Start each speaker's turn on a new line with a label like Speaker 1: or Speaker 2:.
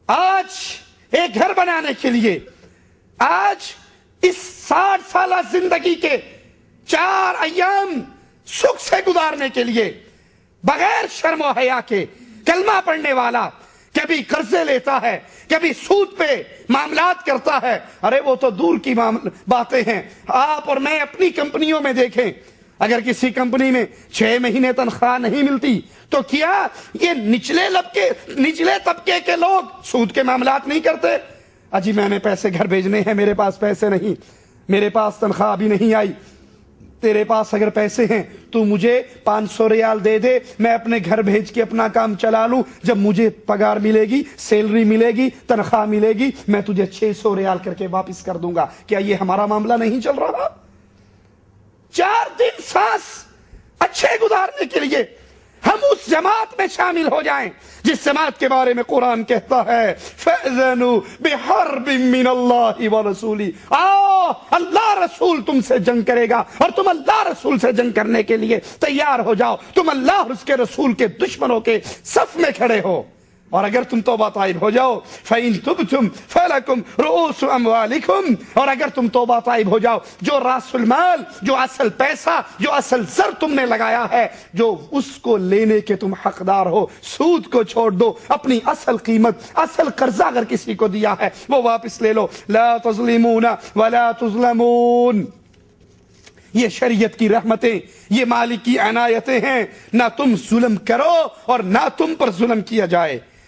Speaker 1: آج ایک گھر بنانے کے لیے، آج اس 60 سالہ زندگی کے 4 ایام سکھ سے گزارنے کے لیے بغیر شرم و حیا کے کلمہ پڑھنے والا کبھی قرضے لیتا ہے، کبھی سود پہ معاملات کرتا ہے. ارے وہ تو دور کی باتیں ہیں. آپ اور میں اپنی کمپنیوں میں دیکھیں، اگر کسی کمپنی میں 6 مہینے تنخواہ نہیں ملتی تو کیا یہ نچلے طبقے کے لوگ سود کے معاملات نہیں کرتے؟ اجی میں نے پیسے گھر بھیجنے ہیں، میرے پاس پیسے نہیں، میرے پاس تنخواہ ابھی نہیں آئی، تیرے پاس اگر پیسے ہیں تو مجھے 500 ریال دے دے، میں اپنے گھر بھیج کے اپنا کام چلا لوں، جب مجھے پگار ملے گی، سیلری ملے گی، تنخواہ ملے گی، میں تجھے 600 ریال کر کے واپس کر دوں گا. کیا یہ ہمارا معاملہ نہیں چل رہا؟ 4 دن سانس اچھے گزارنے کے لیے ہم اس جماعت میں شامل ہو جائیں جس جماعت کے بارے میں قرآن کہتا ہے فَأْذَنُوا بِحَرْبٍ مِّنَ اللَّهِ وَرَسُولِهِ. اللہ رسول تم سے جنگ کرے گا اور تم اللہ رسول سے جنگ کرنے کے لیے تیار ہو جاؤ. تم اللہ اور اس کے رسول کے دشمنوں کے صف میں کھڑے ہو. اور اگر تم توبہ طائب ہو جاؤ فَإِن تُبْتُمْ فَلَكُمْ رُؤُوسُ أَمْوَالِكُمْ، اور اگر تم توبہ طائب ہو جاؤ، جو راس المال، جو اصل پیسہ، جو اصل زر تم نے لگایا ہے، جو اس کو لینے کے تم حقدار ہو، سود کو چھوڑ دو، اپنی اصل قیمت، اصل قرضہ اگر کسی کو دیا ہے وہ واپس لے لو. لا تظلمون ولا تظلمون. یہ شریعت کی رحمتیں، یہ مالک کی عنایتیں ہیں. نہ تم ظلم کرو اور نہ تم پر ظلم کیا جائے.